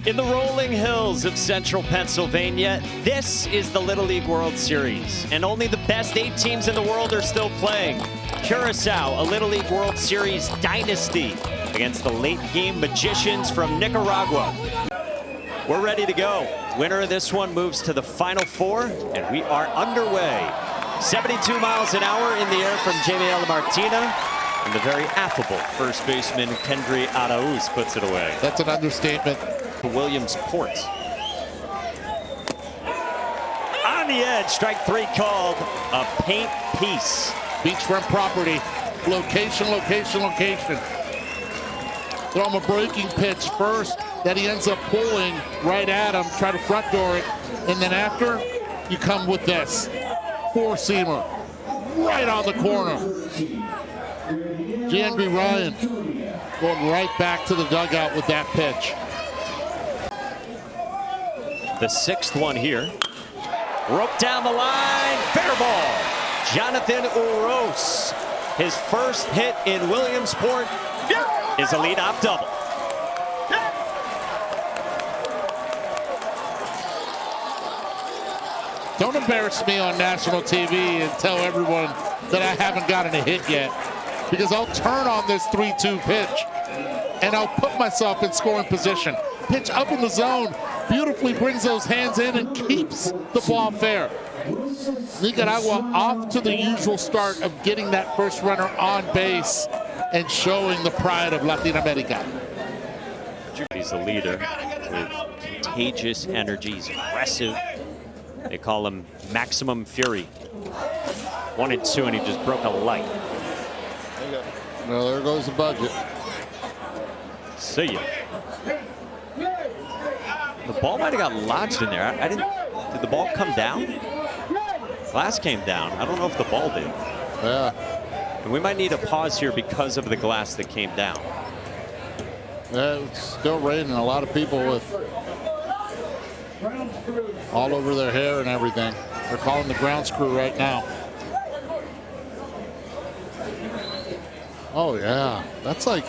In the rolling hills of central Pennsylvania, this is the Little League World Series, and only the best 8 teams in the world are still playing. Curacao, a Little League World Series dynasty against the late-game magicians from Nicaragua. We're ready to go. Winner of this one moves to the Final Four, and we are underway. 72 miles an hour in the air from Jamie Martina, and the very affable first baseman Kendry Arauz puts it away. That's an understatement. Williamsport. On the edge, strike 3 called a paint piece. Beachfront property, location, location, location. Throw him a breaking pitch first that he ends up pulling right at him, try to front door it, and then after, you come with this. 4-seamer, right on the corner. Jandry Ryan going right back to the dugout with that pitch. The 6th one here. Roped down the line, fair ball. Jonathan Uros, his first hit in Williamsport is a leadoff double. Don't embarrass me on national TV and tell everyone that I haven't gotten a hit yet, because I'll turn on this 3-2 pitch and I'll put myself in scoring position. Pitch up in the zone, beautifully brings those hands in and keeps the ball fair. Nicaragua off to the usual start of getting that first runner on base and showing the pride of Latin America. He's a leader with contagious energy. He's aggressive. They call him Maximum Fury. 1-2, and he just broke a light. Well, there goes the budget. See ya. The ball might have got lodged in there. I didn't. Did the ball come down? Glass came down. I don't know if the ball did. Yeah. And we might need a pause here because of the glass that came down. Yeah, it's still raining. A lot of people with all over their hair and everything. They're calling the ground screw right now. Oh yeah, that's like.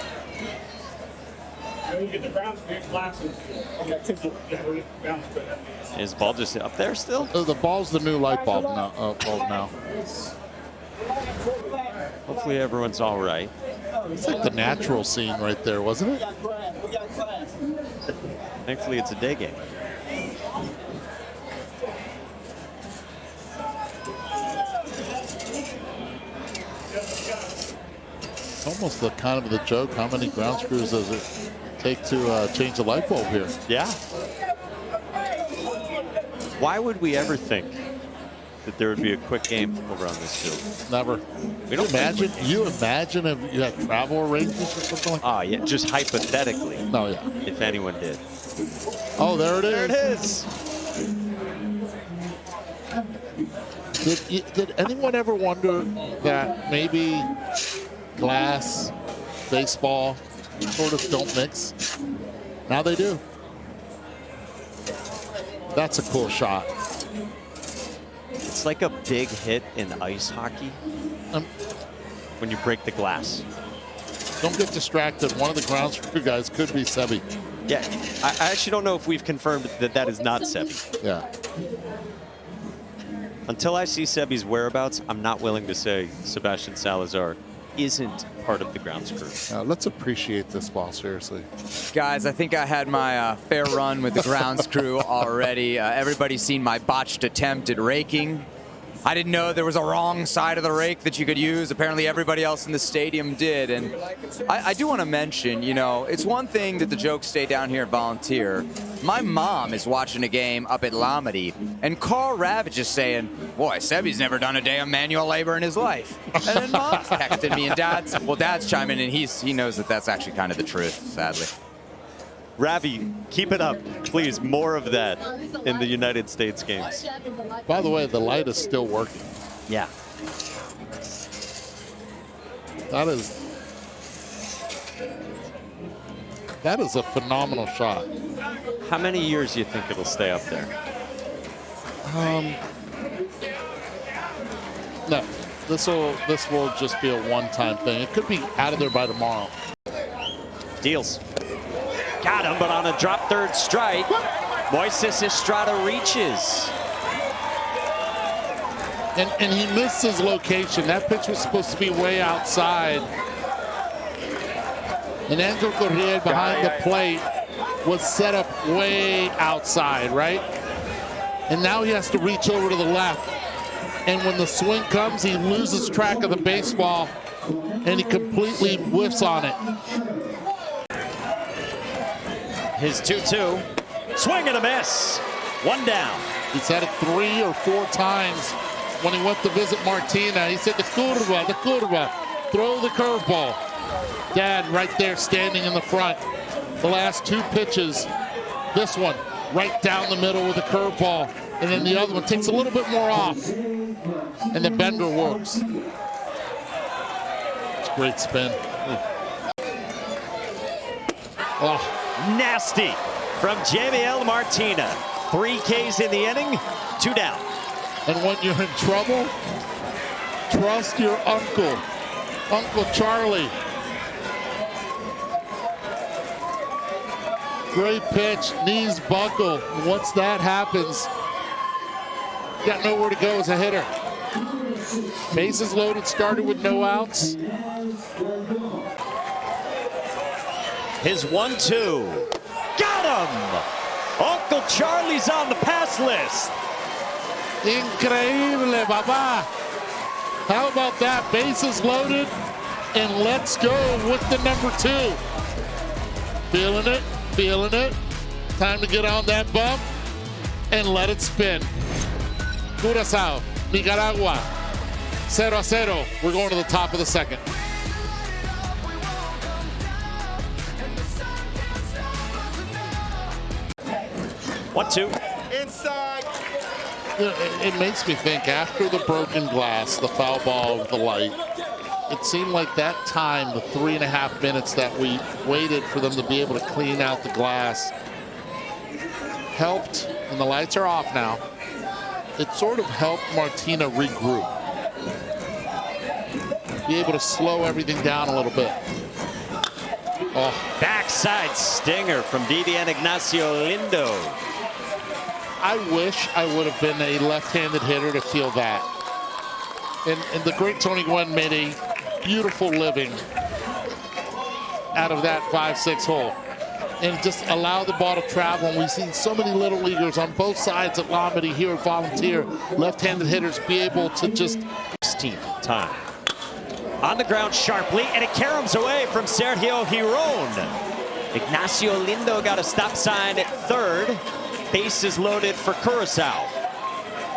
Is the ball just up there still? The ball's the new light bulb now. Hopefully everyone's all right. It's like the natural scene right there, wasn't it? Thankfully, it's a day game. It's almost the kind of the joke. How many ground screws does it take to change the light bulb here? Yeah. Why would we ever think that there would be a quick game over on this field? Never. We don't imagine. You imagine if you had travel arrangements or something like that? Ah, yeah, just hypothetically. No, yeah. If anyone did. Oh, there it is. There it is. Did anyone ever wonder that maybe glass, baseball, sort of don't mix? Now they do. That's a cool shot. It's like a big hit in ice hockey when you break the glass. Don't get distracted. One of the ground screw guys could be Sebi. Yeah, I actually don't know if we've confirmed that that is not Sebi. Yeah. Until I see Sebi's whereabouts, I'm not willing to say Sebastian Salazar isn't part of the ground screw. Let's appreciate this ball, seriously. Guys, I think I had my fair run with the ground screw already. Everybody's seen my botched attempt at raking. I didn't know there was a wrong side of the rake that you could use. Apparently everybody else in the stadium did. And I do want to mention, you know, it's one thing that the jokes stay down here at Volunteer. My mom is watching a game up at Lamedy, and Carl Ravage is saying, boy, Sebi's never done a day of manual labor in his life. And then mom's texting me, and dad's chiming in, and he knows that that's actually kind of the truth, sadly. Ravi, keep it up, please. More of that in the United States games. By the way, the light is still working. Yeah. That is a phenomenal shot. How many years do you think it'll stay up there? No, this will just be a one-time thing. It could be out of there by tomorrow. Deals. Got him, but on a drop third strike, Moises Estrada reaches. And he missed his location. That pitch was supposed to be way outside. And Angel Correa behind the plate was set up way outside, right? And now he has to reach over to the left. And when the swing comes, he loses track of the baseball and he completely whiffs on it. His 2-2. Swing and a miss. One down. He's had it 3 or 4 times when he went to visit Martina. He said the curva, throw the curveball. Dad right there standing in the front. The last 2 pitches, this one right down the middle with a curveball. And then the other one takes a little bit more off. And the bender works. It's a great spin. Oh. Nasty from Jamiel Martina. 3 Ks in the inning, 2 down. And when you're in trouble, trust your uncle, Uncle Charlie. Great pitch, knees buckle. Once that happens, got nowhere to go as a hitter. Bases loaded, started with no outs. His 1-2. Got him! Uncle Charlie's on the pass list. Increíble, papá. How about that? Bases loaded, and let's go with the number 2. Feeling it, feeling it. Time to get on that bump and let it spin. Curacao, Nicaragua, 0-0. We're going to the top of the second. One, two. Inside. It makes me think, after the broken glass, the foul ball with the light, it seemed like that time, the 3.5 minutes that we waited for them to be able to clean out the glass, helped, and the lights are off now, it sort of helped Martina regroup. Be able to slow everything down a little bit. Oh. Backside stinger from Vivian Ignacio Lindo. I wish I would have been a left-handed hitter to feel that. And the great Tony Gwynn made a beautiful living out of that 5-6 hole. And just allow the ball to travel. And we've seen so many little leaguers on both sides at Lombardy here at Volunteer, left-handed hitters be able to just... 16th time. On the ground sharply, and it caroms away from Sergio Giron. Ignacio Lindo got a stop sign at third. Bases loaded for Curacao.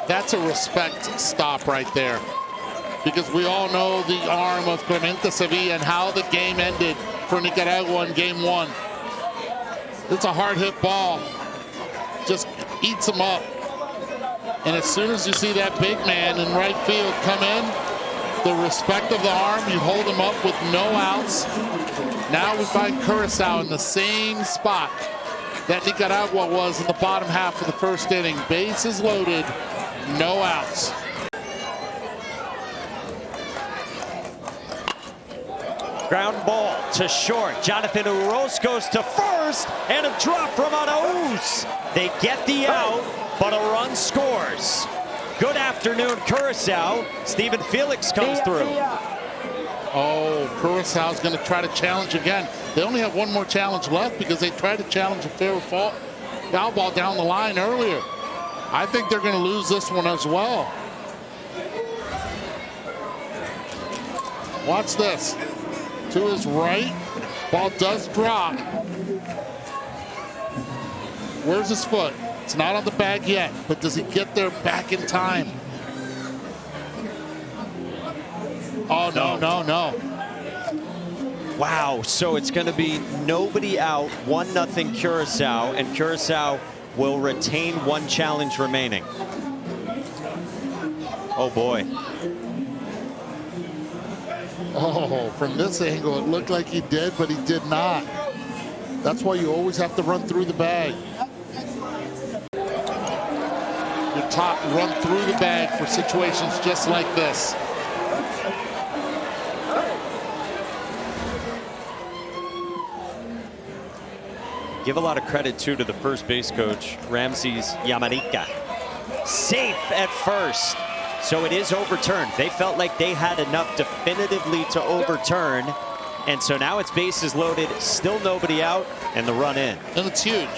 That's a respect stop right there. Because we all know the arm of Clemente Sevilla and how the game ended for Nicaragua in game 1. It's a hard hit ball. Just eats them up. And as soon as you see that big man in right field come in, the respect of the arm, you hold him up with no outs. Now we find Curacao in the same spot that Nicaragua was in the bottom half of the first inning. Bases loaded, no outs. Ground ball to short. Jonathan Uros goes to first, and a drop from Arauz. They get the out, but a run scores. Good afternoon, Curacao. Stephen Felix comes through. Oh, Curacao's going to try to challenge again. They only have one more challenge left because they tried to challenge a fair foul ball down the line earlier. I think they're going to lose this one as well. Watch this. To his right, ball does drop. Where's his foot? It's not on the bag yet, but does he get there back in time? Oh, no. Wow, so it's going to be nobody out, 1-0 Curacao, and Curacao will retain one challenge remaining. Oh, boy. Oh, from this angle, it looked like he did, but he did not. That's why you always have to run through the bag. Your top run through the bag for situations just like this. give a lot of credit, too, to the first base coach, Ramses Yamarika. Safe at first. So it is overturned. They felt like they had enough definitively to overturn. And so now it's bases loaded, still nobody out, and the run in. And it's huge.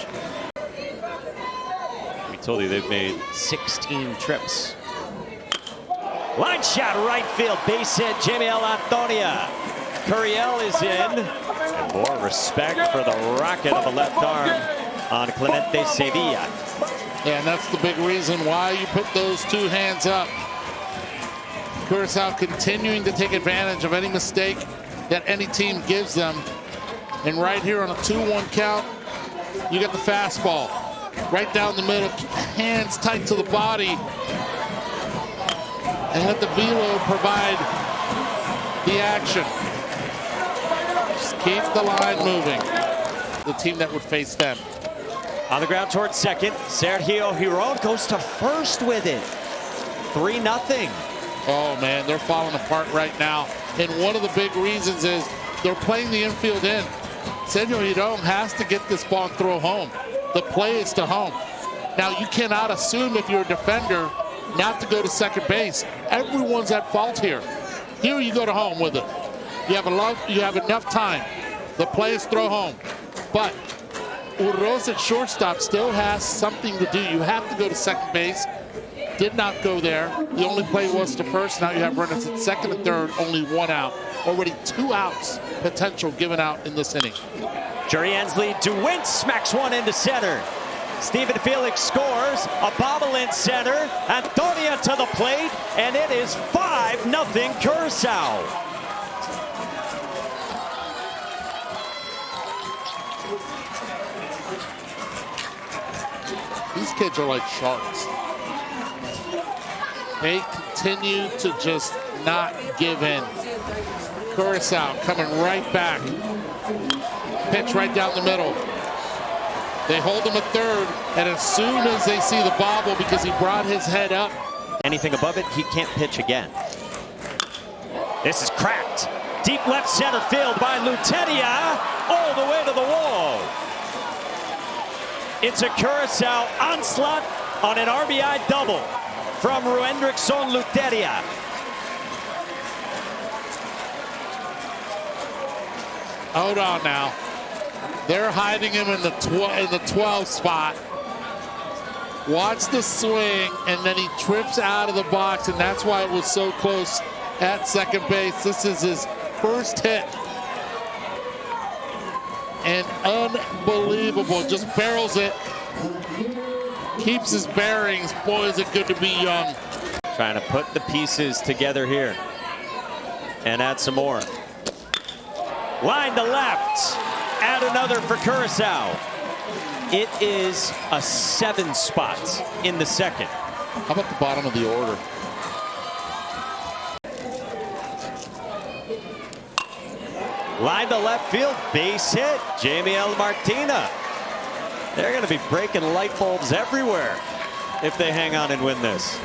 We told you they've made 16 trips. Line shot right field, base hit, Jamiel Antonia. Curiel is in. And more respect for the rocket of a left arm on Clemente Sevilla. Yeah, and that's the big reason why you put those two hands up. Curacao continuing to take advantage of any mistake that any team gives them. And right here on a 2-1 count, you get the fastball. Right down the middle, hands tight to the body. And let the velo provide the action. Just keep the line moving. The team that would face them. On the ground towards second, Sergio Giron goes to first with it. 3-0. Oh man, they're falling apart right now. And one of the big reasons is they're playing the infield in. Sergio Giron has to get this ball and throw home. The play is to home. Now you cannot assume if you're a defender not to go to second base. Everyone's at fault here. Here you go to home with it. You have enough time. The play is throw home. But Urroz at shortstop still has something to do. You have to go to second base. Did not go there. The only play was to first. Now you have runners at second and third, only 1 out. Already 2 outs potential given out in this inning. Jerry Ensley, DeWitt smacks one into center. Stephen Felix scores, a bobble in center. Antonia to the plate, and it is 5-0 Curacao. These kids are like sharks. They continue to just not give in. Curacao coming right back. Pitch right down the middle. They hold him at third, and as soon as they see the bobble, because he brought his head up. Anything above it, he can't pitch again. This is cracked. Deep left center field by Lutetia, all the way to the wall. It's a Curacao onslaught on an RBI double from Ruendrickson Lutetia. Hold on now. They're hiding him in the 12 spot. Watch the swing, and then he trips out of the box, and that's why it was so close at second base. This is his first hit. And unbelievable, just barrels it. Keeps his bearings. Boy, is it good to be young. Trying to put the pieces together here and add some more. Line to left. Add another for Curacao. It is a 7 spot in the second. How about the bottom of the order? Line to left field, base hit, Jamiel Martina. They're going to be breaking light bulbs everywhere if they hang on and win this.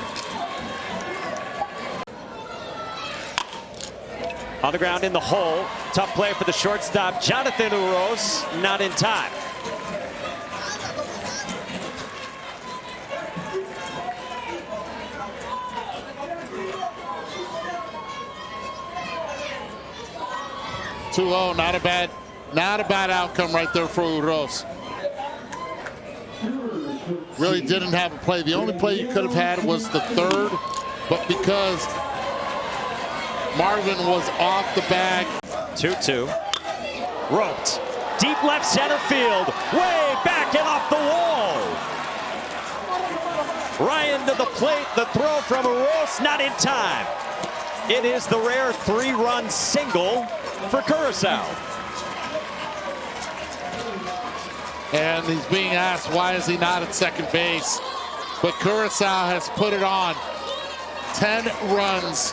On the ground in the hole, tough play for the shortstop, Jonathan Urroz, not in time. Not a bad outcome right there for Urroz. Really didn't have a play. The only play you could have had was the third, but because Marvin was off the bag. 2-2. Roped. Deep left center field. Way back and off the wall. Ryan to the plate. The throw from Urroz, not in time. It is the rare 3-run single for Curacao. And he's being asked, why is he not at second base? But Curacao has put it on. 10 runs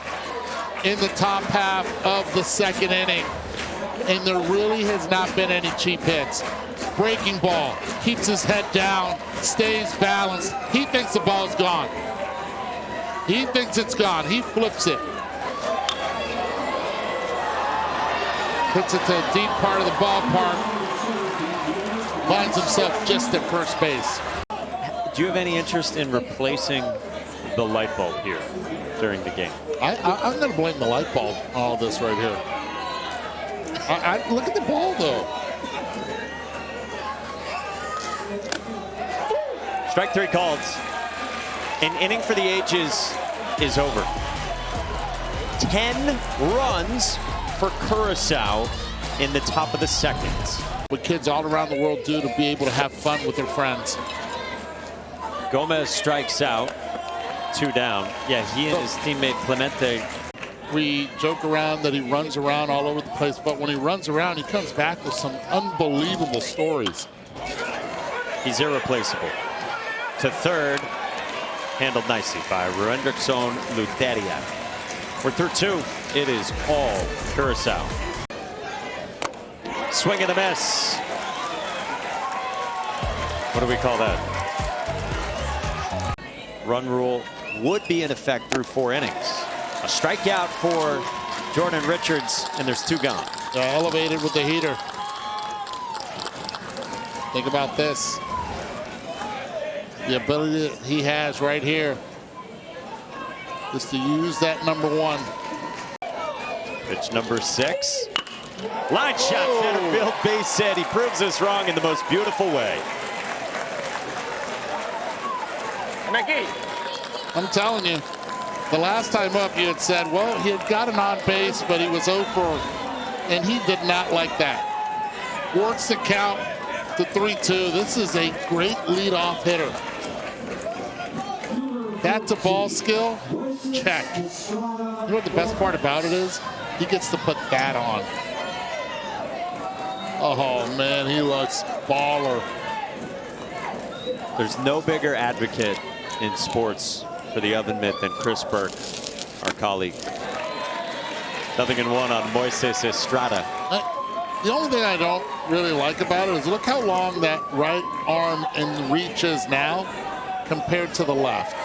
in the top half of the second inning. And there really has not been any cheap hits. Breaking ball, keeps his head down, stays balanced. He thinks the ball's gone. He thinks it's gone. He flips it. Hits it to a deep part of the ballpark. finds himself just at first base. Do you have any interest in replacing the light bulb here during the game? I'm going to blame the light bulb on all this right here. Look at the ball, though. Strike 3 called. An inning for the ages is over. 10 runs for Curacao in the top of the second. What kids all around the world do to be able to have fun with their friends. Gomez strikes out. 2 down. Yeah, he and his teammate Clemente. We joke around that he runs around all over the place, but when he runs around, he comes back with some unbelievable stories. He's irreplaceable. To third, handled nicely by Ruendrickson Luteria. We're through 2. It is all Curacao. Swing and a miss. What do we call that? Run rule would be in effect through 4 innings. A strikeout for Jordan Richards, and there's 2 gone. Elevated with the heater. Think about this. The ability that he has right here is to use that number 1. Pitch number 6. Line shot, center field, base hit. He proves us wrong in the most beautiful way. I'm telling you, the last time up you had said, well, he had got an on base, but he was 0 for, and he did not like that. Works the count to 3-2. This is a great leadoff hitter. Bat to ball skill, check. You know what the best part about it is? He gets to put that on. Oh man, he looks baller. There's no bigger advocate in sports for the oven mitt than Chris Burke, our colleague. 0-1 on Moises Estrada. The only thing I don't really like about it is look how long that right arm in reach is now compared to the left.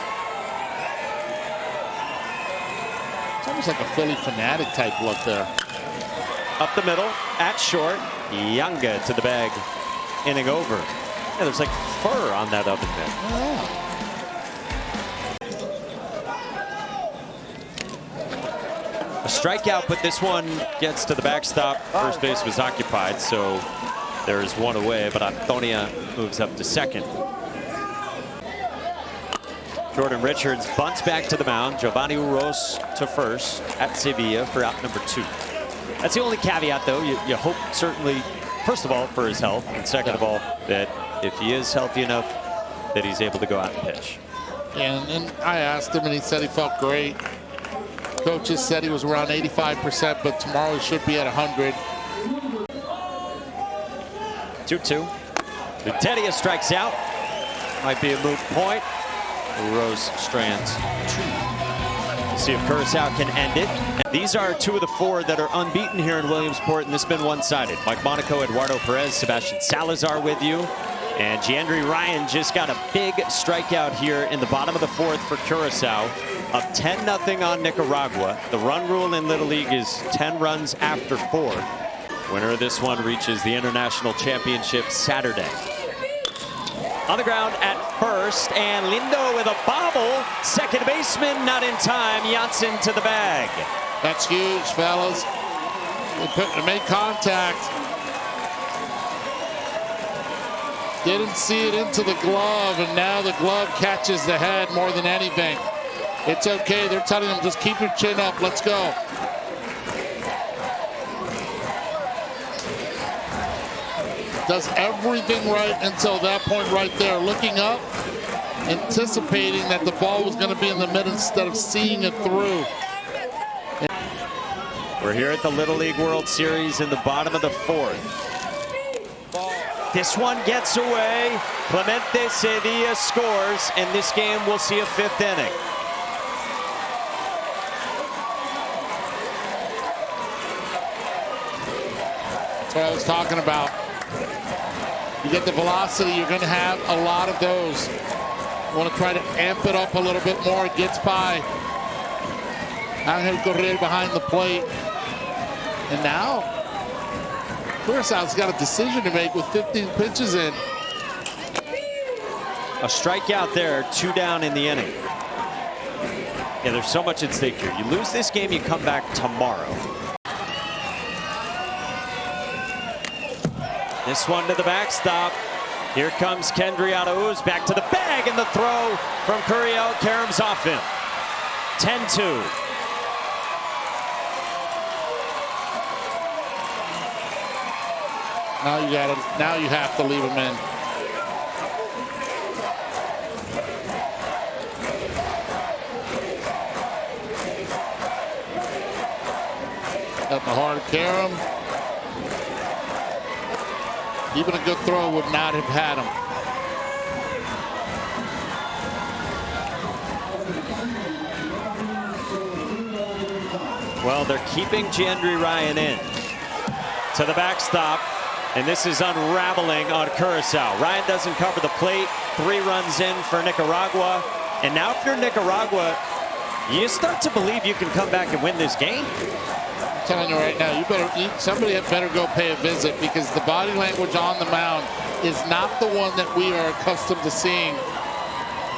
It's almost like a Philly Fanatic type look there. Up the middle, at short, Yanga to the bag, inning over. Yeah, there's like fur on that oven mitt. Oh. A strikeout, but this one gets to the backstop. First base was occupied, so there is 1 away, but Antonia moves up to second. Jordan Richards bunts back to the mound. Giovanni Uros to first at Sevilla for out number 2. That's the only caveat, though. You hope certainly, first of all, for his health, and second of all, that if he is healthy enough, that he's able to go out and pitch. And I asked him, and he said he felt great. Coaches said he was around 85%, but tomorrow he should be at 100. 2-2. Luteria strikes out. Might be a moot point. Rose strands 2. We'll see if Curacao can end it. And these are 2 of the 4 that are unbeaten here in Williamsport, and this has been one-sided. Mike Monaco, Eduardo Perez, Sebastian Salazar with you. And Giandry Ryan just got a big strikeout here in the bottom of the 4th for Curacao. Up 10-0 on Nicaragua. The run rule in Little League is 10 runs after 4. Winner of this one reaches the International Championship Saturday. On the ground at first, and Lindo with a bobble. Second baseman not in time. Janssen to the bag. That's huge, fellas. They made contact. Didn't see it into the glove, and now the glove catches the head more than anything. It's okay. They're telling him, just keep your chin up. Let's go. Does everything right until that point right there. Looking up, anticipating that the ball was going to be in the middle instead of seeing it through. We're here at the Little League World Series in the bottom of the 4th. This one gets away. Clemente Sevilla scores, and this game will see a 5th inning. That's what I was talking about. You get the velocity, you're going to have a lot of those. You want to try to amp it up a little bit more. It gets by. Angel Correa behind the plate. And now, Curacao's got a decision to make with 15 pitches in. A strikeout there, 2 down in the inning. Yeah, there's so much at stake here. You lose this game, you come back tomorrow. This one to the backstop. Here comes Kendry Arauz back to the bag, and the throw from Curacao caroms off him. 10-2. Now you have to leave him in. Got the hard carom. Even a good throw would not have had him. Well, they're keeping Kendry Ryan in to the backstop, and this is unraveling on Curacao. Ryan doesn't cover the plate. 3 runs in for Nicaragua, and now if you're Nicaragua, you start to believe you can come back and win this game. I'm telling you right now, somebody had better go pay a visit, because the body language on the mound is not the one that we are accustomed to seeing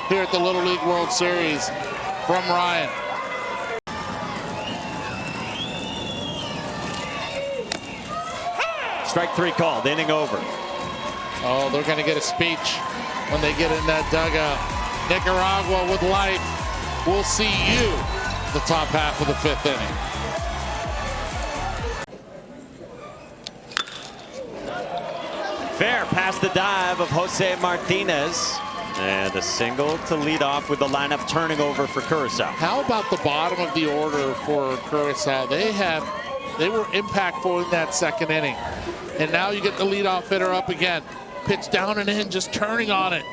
here at the Little League World Series from Ryan. Strike 3 called, inning over. Oh, they're going to get a speech when they get in that dugout. Nicaragua with life. We'll see you the top half of the 5th inning. Fair past the dive of Jose Martinez. And a single to lead off with the lineup turning over for Curacao. How about the bottom of the order for Curacao? They were impactful in that 2nd inning. And now you get the leadoff hitter up again. Pitch down and in, just turning on it.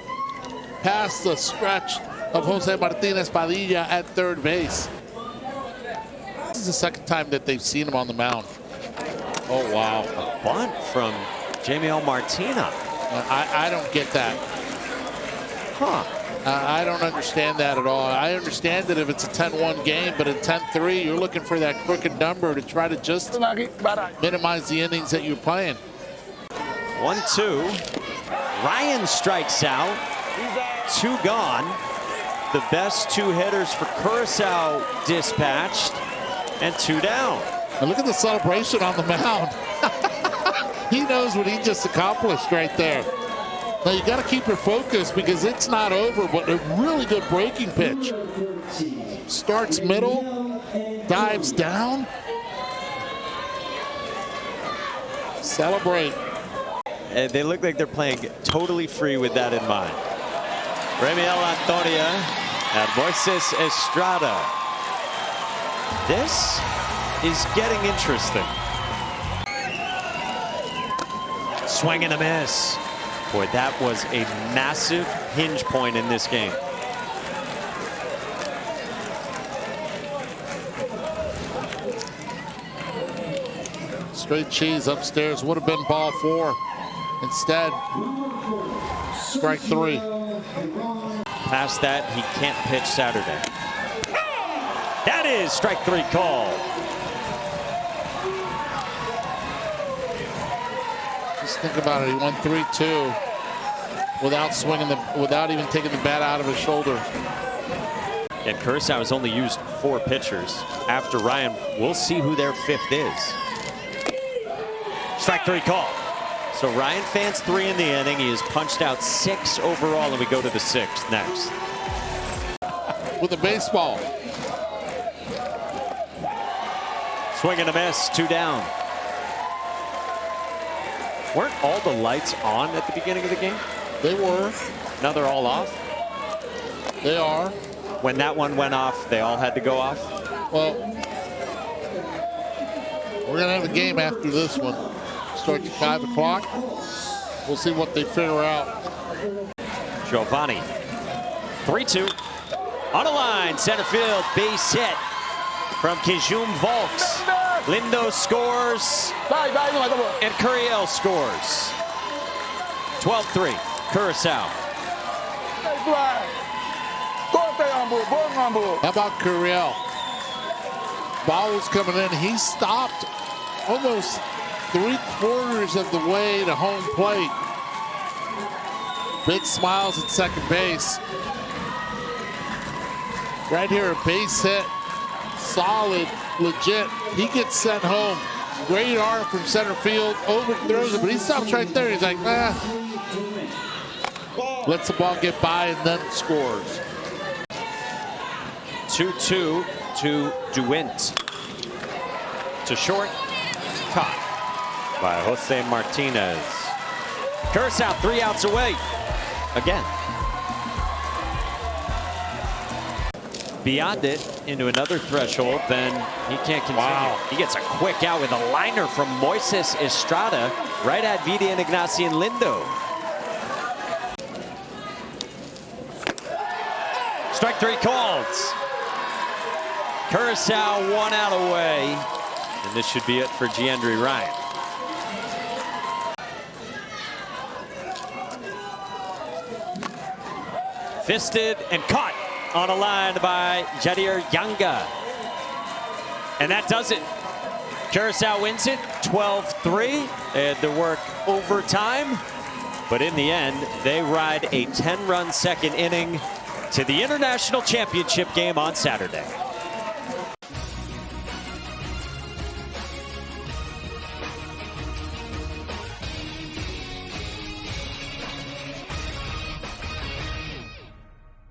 Past the stretch of Jose Martinez Padilla at 3rd base. This is the 2nd time that they've seen him on the mound. Oh, wow. A bunt from Jamiel Martina. I don't get that. Huh. I don't understand that at all. I understand that if it's a 10-1 game, but in 10-3, you're looking for that crooked number to try to just minimize the innings that you're playing. 1-2. Ryan strikes out. 2 gone. The best 2 hitters for Curacao dispatched, and 2 down. And look at the celebration on the mound. He knows what he just accomplished right there. Now you got to keep your focus, because it's not over, but a really good breaking pitch. Starts middle, dives down. Celebrate. And they look like they're playing totally free with that in mind. Remiel Antonia and Moises Estrada. This is getting interesting. Swing and a miss. Boy, that was a massive hinge point in this game. Straight cheese upstairs would have been ball 4. Instead, strike 3. Past that, he can't pitch Saturday. That is strike 3 call. Just think about it. He won 3-2 without even taking the bat out of his shoulder. And Curacao has only used 4 pitchers. After Ryan, we'll see who their 5th is. Strike 3 call. So Ryan fans 3 in the inning. He has punched out 6 overall, and we go to the 6th next. With a baseball. Swing and a miss, 2 down. Weren't all the lights on at the beginning of the game? They were. Now they're all off? They are. When that one went off, they all had to go off? Well, we're going to have a game after this one. Starts at 5 o'clock. We'll see what they figure out. Giovanni. 3-2. On a line, center field, base hit from Kijum Volks. Lindo scores, and Curacao scores. 12-3, Curacao. How about Curacao? Ball was coming in. He stopped almost 3/4 of the way to home plate. Big smiles at second base. Right here, a base hit. Solid, legit. He gets sent home. Great arm from center field. Overthrows it, but he stops right there. He's like, nah. Lets the ball get by and then scores. 2-2 to DeWint. To short. Caught by Jose Martinez. Curacao 3 outs away. Again. Beyond it, into another threshold, then he can't continue. Wow. He gets a quick out with a liner from Moises Estrada right at Vidi and Ignacio Lindo. Strike 3 called. Curacao 1 out away. And this should be it for Giandry Ryan. Fisted and caught on a line by Jadir Yanga. And that does it. Curacao wins it 12-3. They had to work overtime. But in the end, they ride a 10-run second inning to the International Championship game on Saturday.